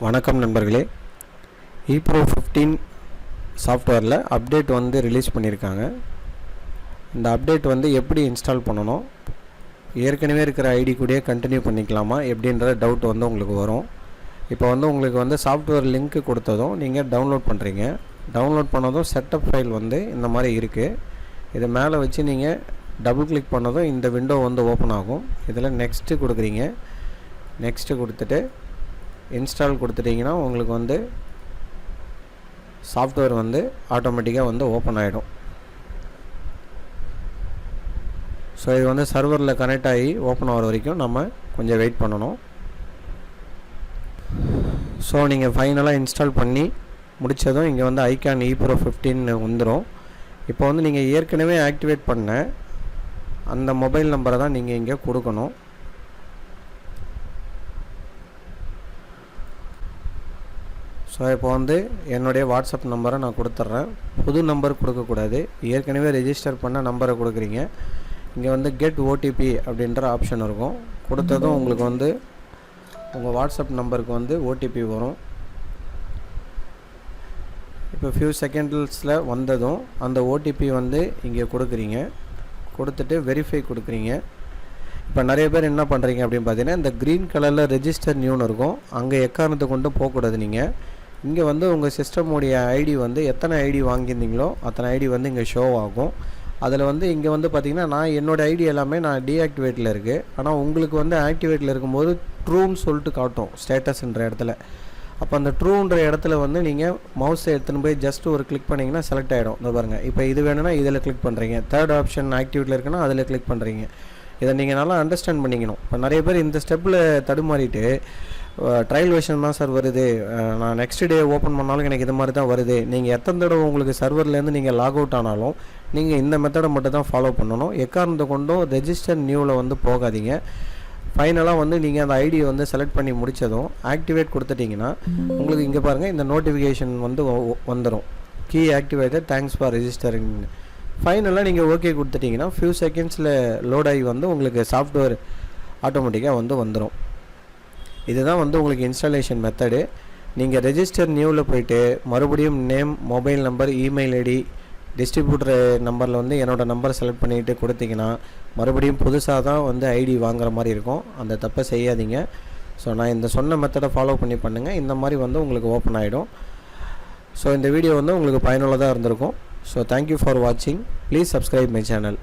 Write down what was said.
வணக்கம் நண்பர்களே, ePro 15 சாஃப்ட்வேரில் அப்டேட் வந்து ரிலீஸ் பண்ணியிருக்காங்க. இந்த அப்டேட் வந்து எப்படி இன்ஸ்டால் பண்ணணும், ஏற்கனவே இருக்கிற ஐடி கூடயே கண்டினியூ பண்ணிக்கலாமா எப்படின்ற டவுட் வந்து உங்களுக்கு வரும். இப்போ வந்து உங்களுக்கு வந்து சாஃப்ட்வேர் லிங்க் கொடுத்ததும் நீங்கள் டவுன்லோட் பண்ணுறீங்க. டவுன்லோட் பண்ணதும் செட்டப் ஃபைல் வந்து இந்த மாதிரி இருக்குது. இதை மேலே வச்சு நீங்கள் டபுள் கிளிக் பண்ணதும் இந்த விண்டோ வந்து ஓப்பன் ஆகும். இதில் நெக்ஸ்ட்டு கொடுக்குறீங்க. நெக்ஸ்ட்டு கொடுத்துட்டு இன்ஸ்டால் கொடுத்துட்டிங்கன்னா உங்களுக்கு வந்து சாஃப்ட்வேர் வந்து ஆட்டோமேட்டிக்காக வந்து ஓப்பன் ஆகிடும். ஸோ இது வந்து சர்வரில் கனெக்ட் ஆகி ஓப்பன் ஆகிற வரைக்கும் நம்ம கொஞ்சம் வெயிட் பண்ணணும். ஸோ நீங்கள் ஃபைனலாக இன்ஸ்டால் பண்ணி முடித்ததும் இங்கே வந்து ஐகான் ePro 15 வந்துடும். இப்போ வந்து நீங்கள் ஏற்கனவே ஆக்டிவேட் பண்ண அந்த மொபைல் நம்பரை தான் நீங்கள் இங்கே கொடுக்கணும். ஸோ இப்போ வந்து என்னுடைய வாட்ஸ்அப் நம்பரை நான் கொடுத்துட்றேன். புது நம்பர் கொடுக்கக்கூடாது, ஏற்கனவே ரெஜிஸ்டர் பண்ண நம்பரை கொடுக்குறீங்க. இங்கே வந்து கெட் ஓடிபி அப்படின்ற ஆப்ஷன் இருக்கும். கொடுத்ததும் உங்களுக்கு வந்து உங்கள் வாட்ஸ்அப் நம்பருக்கு வந்து ஓடிபி வரும். இப்போ ஃபியூ செகண்ட்ஸில் வந்ததும் அந்த ஓடிபி வந்து இங்கே கொடுக்குறீங்க. கொடுத்துட்டு வெரிஃபை கொடுக்குறீங்க. இப்போ நிறைய பேர் என்ன பண்ணுறீங்க அப்படின்னு பார்த்தீங்கன்னா, இந்த க்ரீன் கலரில் ரெஜிஸ்டர் நியூன்னு இருக்கும், அங்கே எக்காரணத்தை கொண்டு போகக்கூடாது. நீங்கள் இங்கே வந்து உங்கள் சிஸ்டமுடைய ஐடி வந்து எத்தனை ஐடி வாங்கியிருந்தீங்களோ அத்தனை ஐடி வந்து இங்கே ஷோ ஆகும். அதில் வந்து இங்கே வந்து பார்த்திங்கன்னா நான் என்னோடய ஐடி எல்லாமே நான் டீஆக்டிவேட்டில் இருக்குது. ஆனால் உங்களுக்கு வந்து ஆக்டிவேட்டில் இருக்கும்போது ட்ரூன்னு சொல்லிட்டு காட்டும் ஸ்டேட்டஸ்ன்ற இடத்துல. அப்போ அந்த ட்ரூன்ற இடத்துல வந்து நீங்கள் மவுஸை எடுத்துன்னு போய் ஜஸ்ட் ஒரு கிளிக் பண்ணிங்கன்னா செலக்ட் ஆகிடும். இந்த பாருங்கள், இப்போ இது வேணும்னா இதில் கிளிக் பண்ணுறீங்க. தேர்ட் ஆப்ஷன் ஆக்டிவேட்டில் இருக்குன்னா அதில் கிளிக் பண்ணுறீங்க. இதை நீங்கள் நல்லா அண்டர்ஸ்டாண்ட் பண்ணிக்கணும். இப்போ நிறைய பேர் இந்த ஸ்டெப்பில் தடுமாறிட்டு ட்ரையல் வெர்ஷன் தான் சார் வருது, நான் நெக்ஸ்ட் டே ஓப்பன் பண்ணாலும் எனக்கு இது மாதிரி தான் வருது. நீங்கள் எத்தனை தடவை உங்களுக்கு சர்வர்லேருந்து நீங்கள் லாக் அவுட் ஆனாலும் நீங்கள் இந்த மெத்தடை மட்டும் தான் ஃபாலோ பண்ணணும். எக்காரணத்தை கொண்டும் ரெஜிஸ்டர் நியூவில் வந்து போகாதீங்க. ஃபைனலாக வந்து நீங்கள் அந்த ஐடியை வந்து செலக்ட் பண்ணி முடித்ததும் ஆக்டிவேட் கொடுத்துட்டிங்கன்னா உங்களுக்கு இங்கே பாருங்கள் இந்த நோட்டிஃபிகேஷன் வந்து வந்துடும். Key activated, thanks for registering. ஃபைனலாக நீங்கள் ஓகே கொடுத்துட்டிங்கன்னா ஃபியூ செகண்ட்ஸில் லோட் ஆகி வந்து உங்களுக்கு சாஃப்ட்வேர் ஆட்டோமேட்டிக்காக வந்து வந்துடும். இதுதான் வந்து உங்களுக்கு இன்ஸ்டாலேஷன் மெத்தடு. நீங்கள் ரெஜிஸ்டர் நியூவில் போய்ட்டு மறுபடியும் name, mobile number, email ID, distributor நம்பரில் வந்து என்னோடய நம்பரை செலக்ட் பண்ணிவிட்டு கொடுத்தீங்கன்னா மறுபடியும் புதுசாக தான் வந்து ஐடி வாங்குற மாதிரி இருக்கும். அந்த தப்பை செய்யாதீங்க. ஸோ நான் இந்த சொன்ன மெத்தடை ஃபாலோ பண்ணி பண்ணுங்கள். இந்த மாதிரி வந்து உங்களுக்கு ஓப்பன் ஆகிடும். ஸோ இந்த வீடியோ வந்து உங்களுக்கு பயனுள்ளதாக இருந்திருக்கும். ஸோ தேங்க்யூ ஃபார் வாட்சிங். Please subscribe my channel.